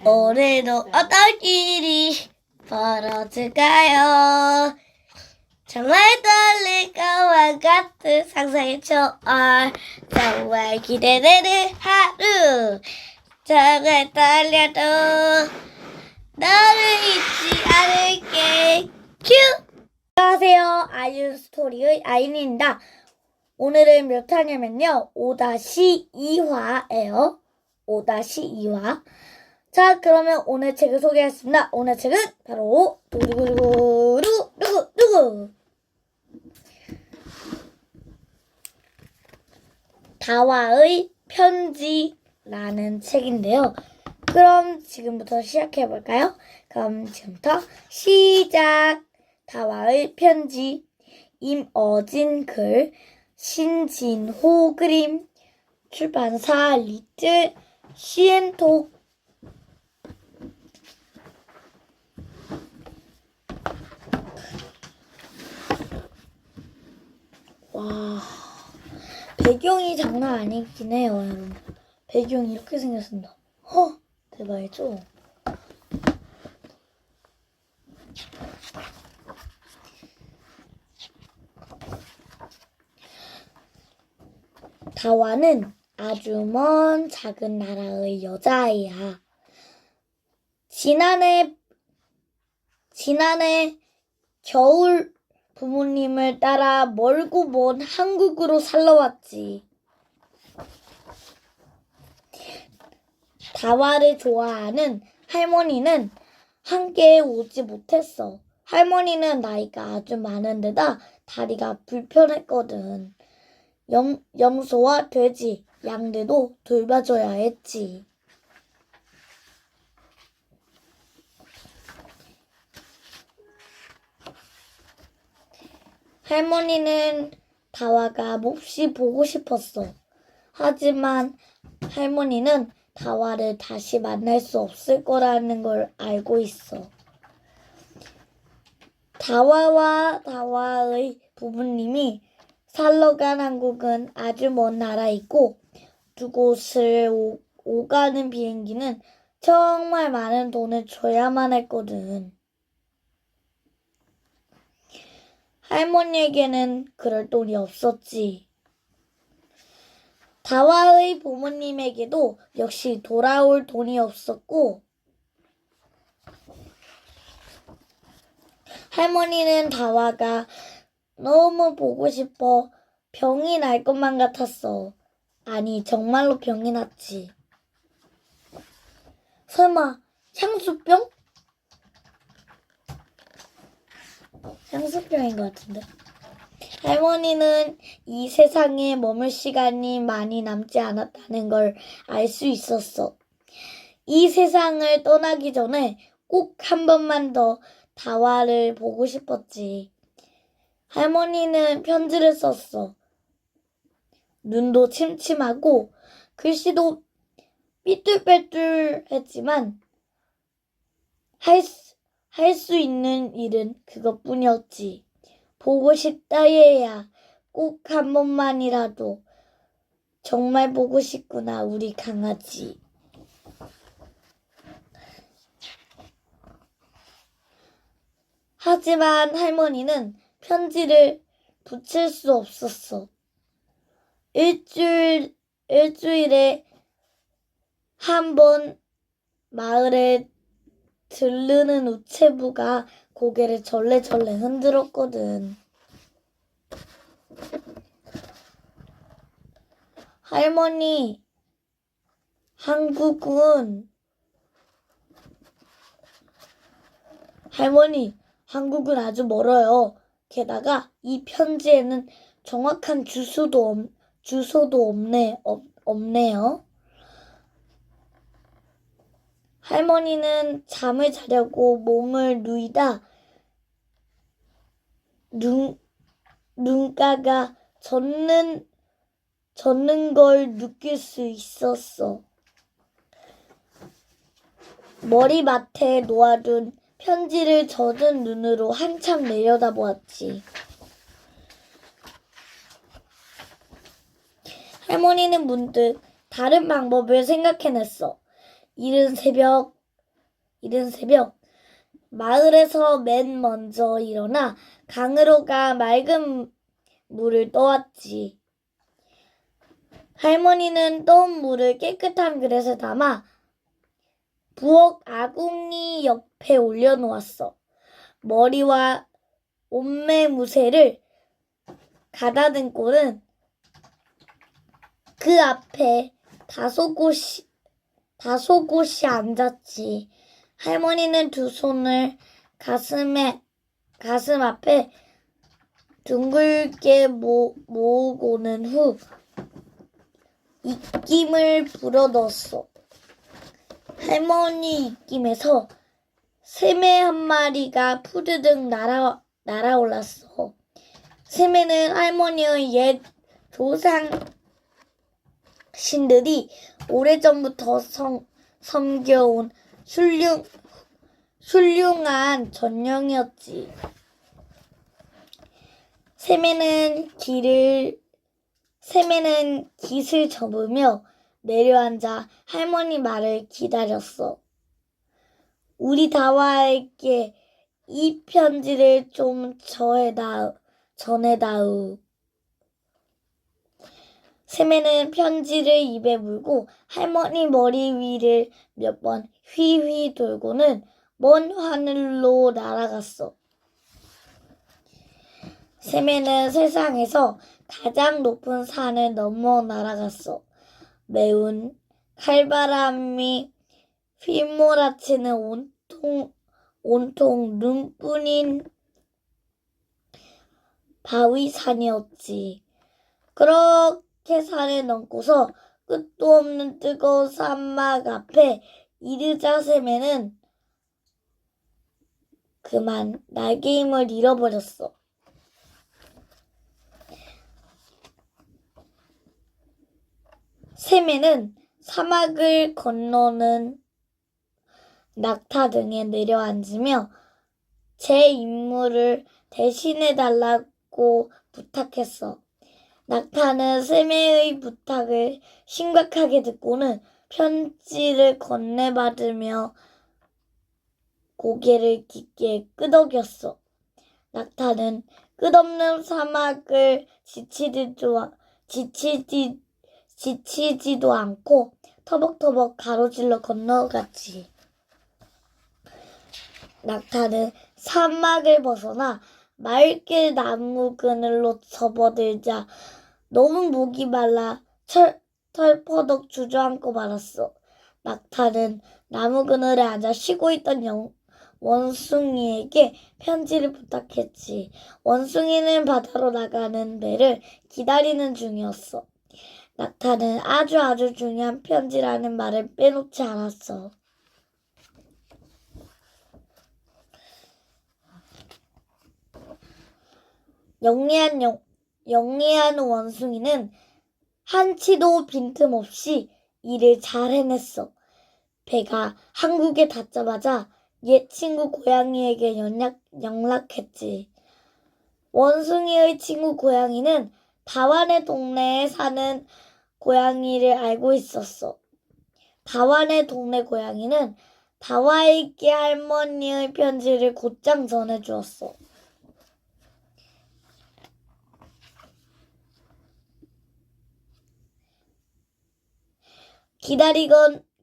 오늘도 어떤 일이 벌어질까요? 정말 떨릴 것만 같은 상상의 초월. 정말 기대되는 하루. 정말 떨려도 너를 잊지 않을게. 큐! 안녕하세요. 아이유 스토리의 아이유입니다. 오늘은 몇 화냐면요. 5-2화예요. 5-2화. 자, 그러면 오늘 책을 소개하겠습니다. 오늘 책은 바로 누구 다와의 편지라는 책인데요. 그럼 지금부터 시작해볼까요? 그럼 지금부터 시작! 다와의 편지, 임어진 글, 신진호 그림, 출판사 리틀 시엔톡. 와, 배경이 장난 아니긴 해요, 여러분. 배경이 이렇게 생겼습니다. 대박이죠? 다와는 아주 먼 작은 나라의 여자아이야. 지난해 겨울 부모님을 따라 멀고 먼 한국으로 살러 왔지. 다와를 좋아하는 할머니는 함께 오지 못했어. 할머니는 나이가 아주 많은 데다 다리가 불편했거든. 염소와 돼지, 양들도 돌봐줘야 했지. 할머니는 다와가 몹시 보고 싶었어. 하지만 할머니는 다와를 다시 만날 수 없을 거라는 걸 알고 있어. 다와와 다와의 부모님이 살러 간 한국은 아주 먼 나라이고 두 곳을 오가는 비행기는 정말 많은 돈을 줘야만 했거든. 할머니에게는 그럴 돈이 없었지. 다와의 부모님에게도 역시 돌아올 돈이 없었고, 할머니는 다와가 너무 보고 싶어 병이 날 것만 같았어. 아니, 정말로 병이 났지. 설마 향수병? 향수병인 것 같은데. 할머니는 이 세상에 머물 시간이 많이 남지 않았다는 걸 알 수 있었어. 이 세상을 떠나기 전에 꼭 한 번만 더 다와를 보고 싶었지. 할머니는 편지를 썼어. 눈도 침침하고 글씨도 삐뚤빼뚤했지만 할 수 있는 일은 그것뿐이었지. 보고 싶다 얘야. 꼭 한 번만이라도. 정말 보고 싶구나 우리 강아지. 하지만 할머니는 편지를 붙일 수 없었어. 일주일에 한 번 마을에 들르는 우체부가 고개를 절레절레 흔들었거든. 할머니, 한국은 아주 멀어요. 게다가 이 편지에는 정확한 주소도 없네요. 할머니는 잠을 자려고 몸을 누이다 눈가가 젖는 걸 느낄 수 있었어. 머리맡에 놓아둔 편지를 젖은 눈으로 한참 내려다보았지. 할머니는 문득 다른 방법을 생각해냈어. 이른 새벽 마을에서 맨 먼저 일어나 강으로 가 맑은 물을 떠왔지. 할머니는 떠온 물을 깨끗한 그릇에 담아 부엌 아궁이 옆에 올려놓았어. 머리와 옷매 무새를 가다듬고는 그 앞에 다소곳이 앉았지. 할머니는 두 손을 가슴 앞에 둥글게 모으고는 후 입김을 불어넣었어. 할머니 입김에서 새매 한 마리가 푸드득 날아올랐어. 새매는 할머니의 옛 조상신들이 오래전부터 섬겨온 훌륭한 전령이었지. 새매는 깃을 접으며 내려앉아 할머니 말을 기다렸어. 우리 다와에게 이 편지를 좀 전해다우. 새매는 편지를 입에 물고 할머니 머리 위를 몇 번 휘휘 돌고는 먼 하늘로 날아갔어. 새매는 세상에서 가장 높은 산을 넘어 날아갔어. 매운 칼바람이 휘몰아치는 온통 눈뿐인 바위산이었지. 그렇게 산을 넘고서 끝도 없는 뜨거운 사막 앞에 이르자 새매는 그만 날개 힘을 잃어버렸어. 새매는 사막을 건너는 낙타 등에 내려앉으며 제 임무를 대신해달라고 부탁했어. 낙타는 새매의 부탁을 심각하게 듣고는 편지를 건네받으며 고개를 깊게 끄덕였어. 낙타는 끝없는 사막을 지치지도 않고 터벅터벅 가로질러 건너갔지. 낙타는 사막을 벗어나 맑게 나무 그늘로 접어들자 너무 목이 말라 털퍼덕 주저앉고 말았어. 낙타는 나무 그늘에 앉아 쉬고 있던 원숭이에게 편지를 부탁했지. 원숭이는 바다로 나가는 배를 기다리는 중이었어. 낙타는 아주 중요한 편지라는 말을 빼놓지 않았어. 영리한 원숭이는 한치도 빈틈없이 일을 잘 해냈어. 배가 항구에 닿자마자 옛 친구 고양이에게 연락했지. 원숭이의 친구 고양이는 다완의 동네에 사는 고양이를 알고 있었어. 다완의 동네 고양이는 다와에게 할머니의 편지를 곧장 전해주었어.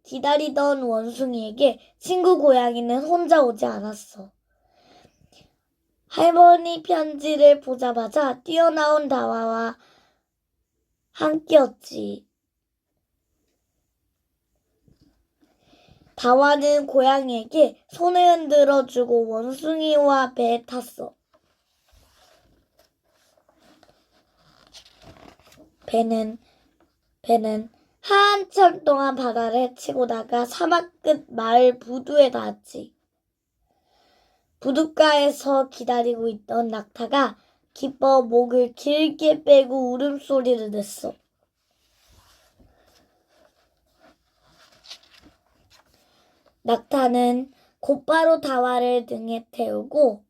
기다리던 원숭이에게 친구 고양이는 혼자 오지 않았어. 할머니 편지를 보자마자 뛰어나온 다와와 함께였지. 다와는 고양이에게 손을 흔들어주고 원숭이와 배에 탔어. 배는 한참 동안 바다를 헤치고다가 사막 끝 마을 부두에 닿았지. 부둣가에서 기다리고 있던 낙타가 기뻐 목을 길게 빼고 울음소리를 냈어. 낙타는 곧바로 다와를 등에 태우고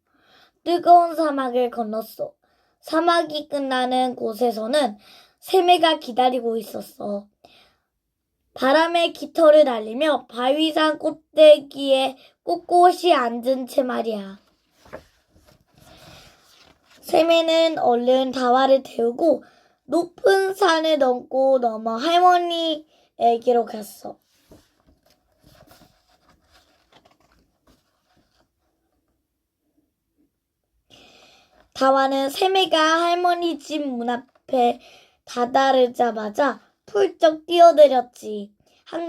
뜨거운 사막을 건넜어. 사막이 끝나는 곳에서는 새매가 기다리고 있었어. 바람에 깃털을 날리며 바위산 꼭대기에 꼿꼿이 앉은 채 말이야. 샘에는 얼른 다와를 태우고 높은 산을 넘어 할머니에게로 갔어. 다와는 샘애가 할머니 집 문 앞에 다다르자마자 훌쩍 뛰어내렸지. 한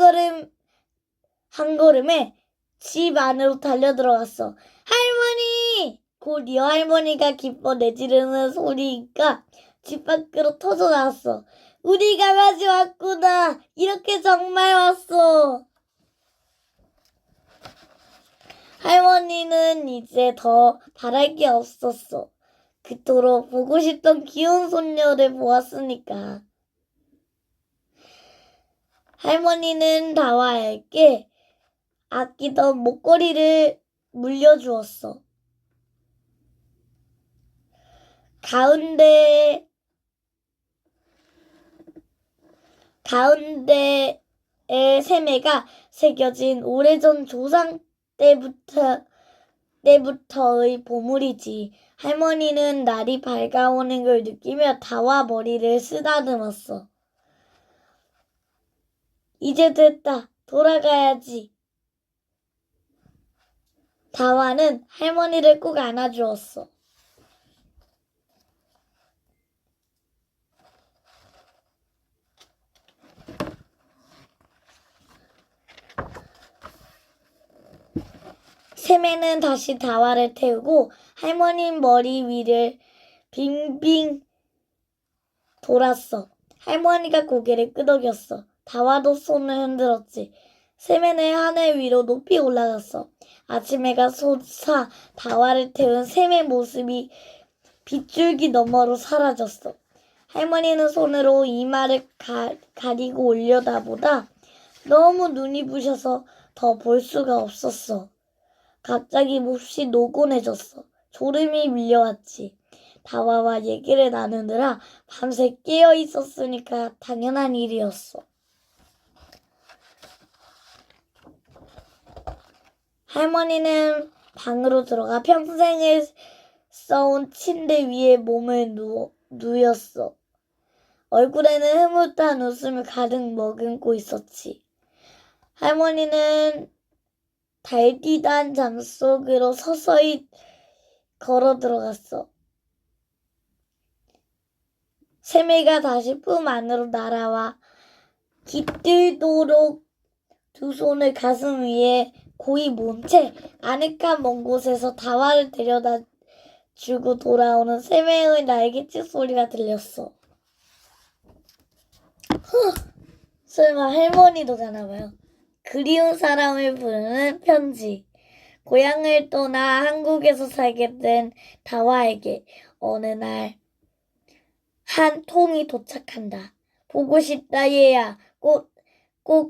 걸음에 집 안으로 달려들어갔어. 할머니! 곧이어 할머니가 기뻐 내지르는 소리가 집 밖으로 터져나왔어. 우리 강아지 왔구나. 이렇게 정말 왔어. 할머니는 이제 더 바랄 게 없었어. 그토록 보고 싶던 귀여운 손녀를 보았으니까. 할머니는 다와에게 아끼던 목걸이를 물려주었어. 가운데에 샘애가 새겨진 오래전 조상 때부터의 보물이지. 할머니는 날이 밝아오는 걸 느끼며 다와 머리를 쓰다듬었어. 이제 됐다. 돌아가야지. 다와는 할머니를 꼭 안아주었어. 샘애는 다시 다와를 태우고 할머니 머리 위를 빙빙 돌았어. 할머니가 고개를 끄덕였어. 다와도 손을 흔들었지. 샘애는 하늘 위로 높이 올라갔어. 아침 해가 솟아 다와를 태운 샘의 모습이 빗줄기 너머로 사라졌어. 할머니는 손으로 이마를 가리고 올려다보다 너무 눈이 부셔서 더 볼 수가 없었어. 갑자기 몹시 노곤해졌어. 졸음이 밀려왔지. 다와와 얘기를 나누느라 밤새 깨어 있었으니까 당연한 일이었어. 할머니는 방으로 들어가 평생을 써온 침대 위에 몸을 누였어. 얼굴에는 흐뭇한 웃음을 가득 머금고 있었지. 할머니는 달디단 잠속으로 서서히 걸어 들어갔어. 샘애가 다시 품 안으로 날아와 깃들도록 두 손을 가슴 위에 고이 모은 채 아늑한 먼 곳에서 다와를 데려다 주고 돌아오는 샘애의 날갯짓 소리가 들렸어. 설마 할머니도잖아요. 그리운 사람을 부르는 편지. 고향을 떠나 한국에서 살게 된 다와에게 어느 날 한 통이 도착한다. 보고 싶다 얘야. 꼭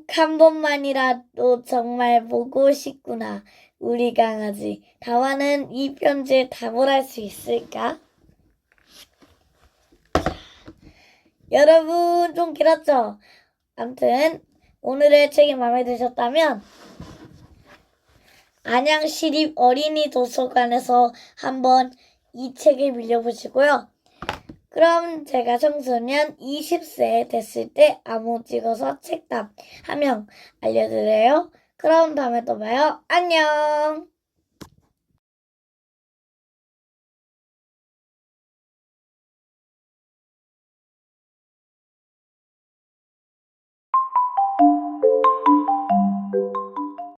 한 번만이라도 정말 보고 싶구나. 우리 강아지. 다와는 이 편지에 답을 할 수 있을까? 여러분 좀 길었죠? 아무튼 오늘의 책이 마음에 드셨다면 안양시립 어린이 도서관에서 한번 이 책을 빌려보시고요. 그럼 제가 청소년 20세 됐을 때 암호 찍어서 책답 하면 알려드려요. 그럼 다음에 또 봐요. 안녕.